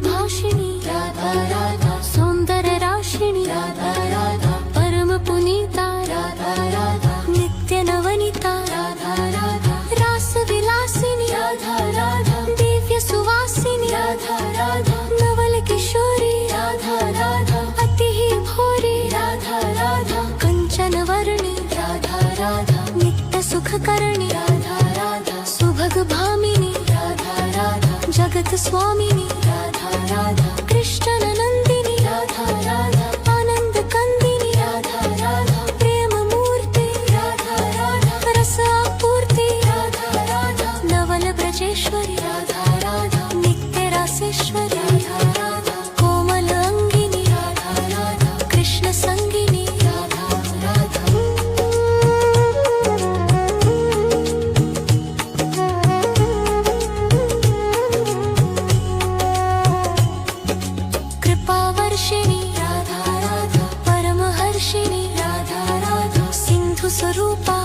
भाषिणी राधा राधा सौंदर्य राशिणी राधा राधा परम पुनीता राधा राधा नित्य नवनीता राधा राधा रास विलासिनी राधा राधा दिव्य सुवासिनी राधा राधा नवल किशोरी राधा राधा अति ही भोरी राधा राधा कंचन वर्णी राधा राधा नित्य सुख करणी राधा राधा सुभग भामिनी राधा राधा जगत स्वामिनी राधा राधा कृष्ण नंदिनी राधा राधा आनंद कंदिनी राधा राधा प्रेम मूर्ति राधा राधा रस आपूर्ति राधा राधा नवल ब्रजेश्वरी राधा राधा नित्य रसेश्वरी राधा राधा कोमल अंगिनी राधा राधा कृष्ण संगिनी राधा राधा कृपावर्षिणी राधा राधा परमहर्षिणी राधा राधा सिंधु स्वरूपा